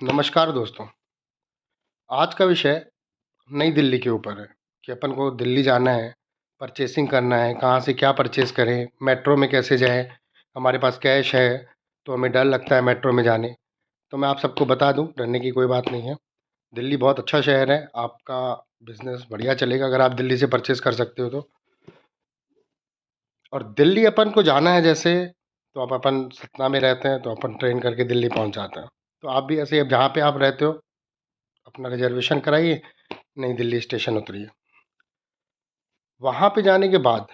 नमस्कार दोस्तों। आज का विषय नई दिल्ली के ऊपर है कि अपन को दिल्ली जाना है, परचेसिंग करना है, कहाँ से क्या परचेस करें, मेट्रो में कैसे जाएँ, हमारे पास कैश है तो हमें डर लगता है मेट्रो में जाने। तो मैं आप सबको बता दूं, डरने की कोई बात नहीं है। दिल्ली बहुत अच्छा शहर है, आपका बिजनेस बढ़िया चलेगा अगर आप दिल्ली से परचेस कर सकते हो तो। और दिल्ली अपन को जाना है जैसे, तो अब अपन सतना में रहते हैं तो अपन ट्रेन करके दिल्ली पहुंच जाते हैं। तो आप भी ऐसे, अब जहाँ पे आप रहते हो अपना रिजर्वेशन कराइए, नई दिल्ली स्टेशन उतरिए। वहाँ पे जाने के बाद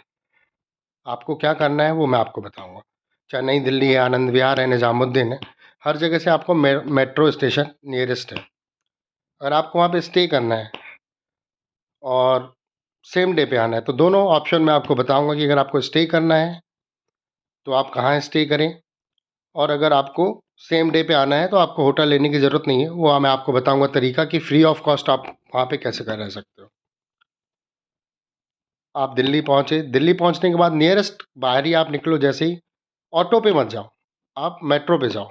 आपको क्या करना है वो मैं आपको बताऊँगा। चाहे नई दिल्ली है, आनंद विहार है, निज़ामुद्दीन है, हर जगह से आपको मेट्रो स्टेशन नियरेस्ट है। अगर आपको वहाँ पे स्टे करना है और सेम डे पे आना है, तो दोनों ऑप्शन मैं आपको बताऊँगा कि अगर आपको स्टे करना है तो आप कहाँ स्टे करें, और अगर आपको सेम डे पे आना है तो आपको होटल लेने की ज़रूरत नहीं है। वो मैं आपको बताऊँगा तरीका कि फ्री ऑफ कॉस्ट आप वहाँ पे कैसे कर रह सकते हो। आप दिल्ली पहुँचे, दिल्ली पहुँचने के बाद नियरेस्ट बाहर ही आप निकलो जैसे ही, ऑटो पे मत जाओ, आप मेट्रो पे जाओ।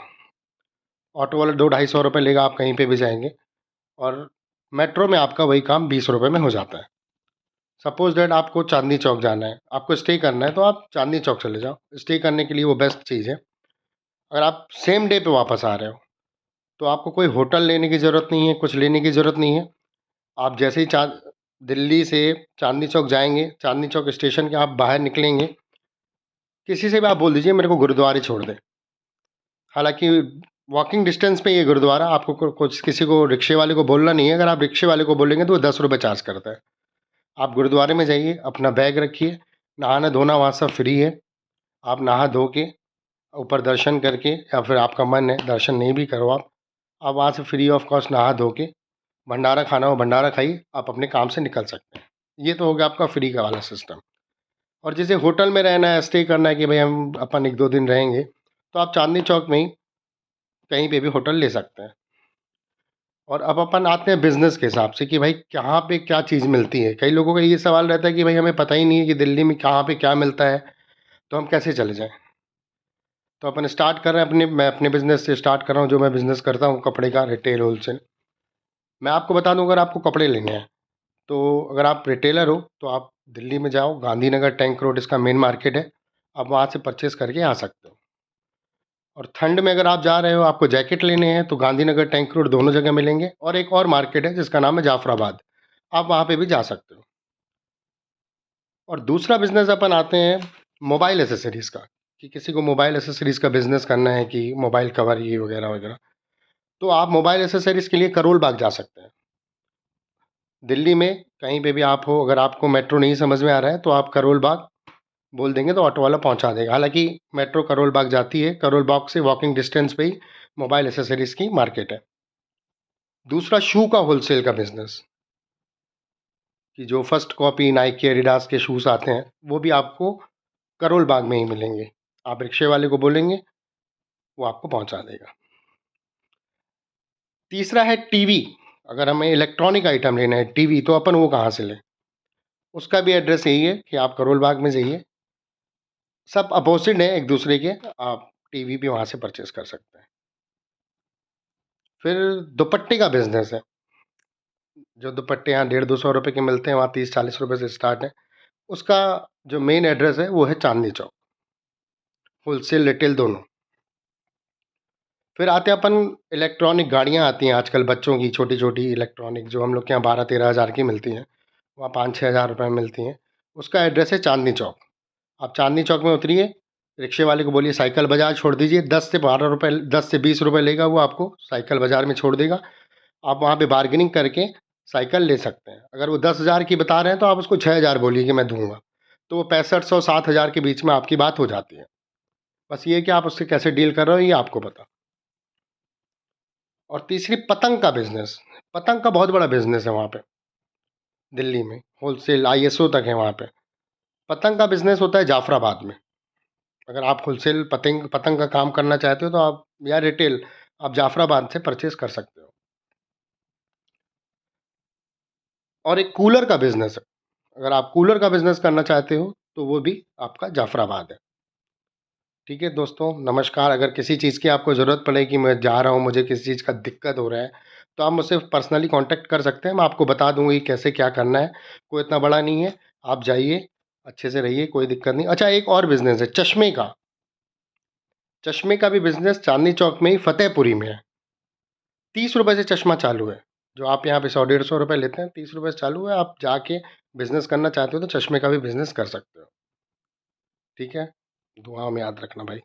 ऑटो वाला 2-250 रुपये लेगा, आप कहीं पे भी जाएँगे। और मेट्रो में आपका वही काम 20 रुपये में हो जाता है। सपोज़ दैट आपको चांदनी चौक जाना है, आपको स्टे करना है तो आप चांदनी चौक चले जाओ, स्टे करने के लिए वो बेस्ट चीज़ है। अगर आप सेम डे पे वापस आ रहे हो, तो आपको कोई होटल लेने की ज़रूरत नहीं है, कुछ लेने की ज़रूरत नहीं है। आप जैसे ही दिल्ली से चांदनी चौक जाएँगे, चांदनी चौक स्टेशन के आप बाहर निकलेंगे, किसी से भी आप बोल दीजिए मेरे को गुरुद्वारे छोड़ दें। हालाँकि वॉकिंग डिस्टेंस पे ये गुरुद्वारा, आपको कुछ किसी को रिक्शे वाले को बोलना नहीं है। अगर आप रिक्शे वाले को बोलेंगे तो वो 10 रुपये चार्ज करता है। आप गुरुद्वारे में जाइए, अपना बैग रखिए, नहाना-धोना वहाँ सब फ्री है। आप नहा धो के ऊपर दर्शन करके, या फिर आपका मन है दर्शन नहीं भी करो आप वहाँ से फ्री ऑफ कॉस्ट नहा धो के भंडारा खाना हो भंडारा खाइए, आप अपने काम से निकल सकते हैं। ये तो हो गया आपका फ्री का वाला सिस्टम। और जैसे होटल में रहना है, स्टे करना है कि भाई हम अपन 1-2 दिन रहेंगे, तो आप चांदनी चौक में ही कहीं पे भी होटल ले सकते हैं। और अब अपन आते हैं बिज़नेस के हिसाब से कि भाई कहाँ पे क्या चीज़ मिलती है। कई लोगों का ये सवाल रहता है कि भाई हमें पता ही नहीं है कि दिल्ली में कहाँ पे क्या मिलता है, तो हम कैसे चले जाएँ? तो अपन स्टार्ट कर रहे हैं मैं अपने बिज़नेस से स्टार्ट कर रहा हूँ, जो मैं बिज़नेस करता हूँ कपड़े का, रिटेल होलसेल। मैं आपको बता दूँ, अगर आपको कपड़े लेने हैं, तो अगर आप रिटेलर हो, तो आप दिल्ली में जाओ, गांधीनगर टैंक रोड इसका मेन मार्केट है। आप वहाँ से परचेज़ करके आ सकते हो। और ठंड में अगर आप जा रहे हो, आपको जैकेट लेने हैं, तो गांधीनगर टैंक रोड दोनों जगह मिलेंगे। और एक और मार्केट है जिसका नाम है जाफराबाद, आप वहाँ पे भी जा सकते हो। और दूसरा बिज़नेस अपन आते हैं मोबाइल एसेसरीज़ का, कि किसी को मोबाइल एसेसरीज़ का बिज़नेस करना है कि मोबाइल कवर ये वगैरह-वगैरह, तो आप मोबाइल एसेसरीज़ के लिए करोल बाग जा सकते हैं। दिल्ली में कहीं पे भी आप हो, अगर आपको मेट्रो नहीं समझ में आ रहा है, तो आप करोल बाग बोल देंगे तो ऑटो वाला पहुँचा देगा। हालाँकि मेट्रो करोल बाग जाती है, करोल बाग से वॉकिंग डिस्टेंस पे ही मोबाइल एसेसरीज़ की मार्केट है। दूसरा शू का होलसेल का बिज़नेस, कि जो फर्स्ट कॉपी नाइकी, एडिडास के शूज़ आते हैं, वो भी आपको करोल बाग में ही मिलेंगे। आप रिक्शे वाले को बोलेंगे, वो आपको पहुँचा देगा। तीसरा है टीवी। अगर हमें इलेक्ट्रॉनिक आइटम लेना है टीवी, तो अपन वो कहाँ से लें? उसका भी एड्रेस यही है कि आप करोल बाग में जाइए। सब अपोज़िट हैं एक दूसरे के, आप टीवी भी वहाँ से परचेज़ कर सकते हैं। फिर दुपट्टे का बिज़नेस है। जो दुपट्टे यहाँ 150-200 रुपए के मिलते हैं, वहाँ 30-40 रुपए से स्टार्ट है। उसका जो मेन एड्रेस है वो है चांदनी चौक, होलसेल रिटेल दोनों। फिर आते हैं अपन, इलेक्ट्रॉनिक गाड़ियाँ आती हैं आजकल बच्चों की, छोटी-छोटी इलेक्ट्रॉनिक, जो हम लोग के यहाँ 12-13 हज़ार की मिलती हैं, वहाँ 5-6 हज़ार रुपए में मिलती हैं। उसका एड्रेस है चांदनी चौक। आप चांदनी चौक में उतरिए, रिक्शे वाले को बोलिए साइकिल बाज़ार छोड़ दीजिए, 10 से 12 रुपए, 10 से 20 रुपए लेगा वो आपको साइकिल बाज़ार में छोड़ देगा। आप वहाँ पे बार्गेनिंग करके साइकिल ले सकते हैं। अगर वो 10,000 की बता रहे हैं, तो आप उसको 6,000 बोलिए कि मैं दूँगा। तो वो 6500-7000 के बीच में आपकी बात हो जाती है। बस ये है कि आप उससे कैसे डील कर रहे हो, ये आपको पता। और तीसरी पतंग का बिज़नेस। पतंग का बहुत बड़ा बिज़नेस है वहाँ पे, दिल्ली में। होलसेल आईएसओ तक है वहाँ पे। पतंग का बिज़नेस होता है जाफ़राबाद में। अगर आप होलसेल पतंग पतंग का काम करना चाहते हो, तो आप, या रिटेल, आप जाफ़राबाद से परचेज़ कर सकते हो। और एक कूलर का बिज़नेस है। अगर आप कूलर का बिज़नेस करना चाहते हो, तो वो भी आपका जाफ़राबाद है। ठीक है दोस्तों, नमस्कार। अगर किसी चीज़ की आपको ज़रूरत पड़े कि मैं जा रहा हूँ, मुझे किसी चीज़ का दिक्कत हो रहा है, तो आप मुझसे पर्सनली कॉन्टैक्ट कर सकते हैं। मैं आपको बता दूँगा कि कैसे क्या करना है। कोई इतना बड़ा नहीं है, आप जाइए, अच्छे से रहिए, कोई दिक्कत नहीं। अच्छा, एक और बिज़नेस है चश्मे का। चश्मे का भी बिज़नेस चांदनी चौक में ही फतेहपुरी में है। ₹30 से चश्मा चालू है। जो आप यहाँ पे 100 डेढ़ ₹100 लेते हैं, ₹30 से चालू है। आप जाके बिज़नेस करना चाहते हो तो चश्मे का भी बिज़नेस कर सकते हो। ठीक है? दुआओं में याद रखना भाई।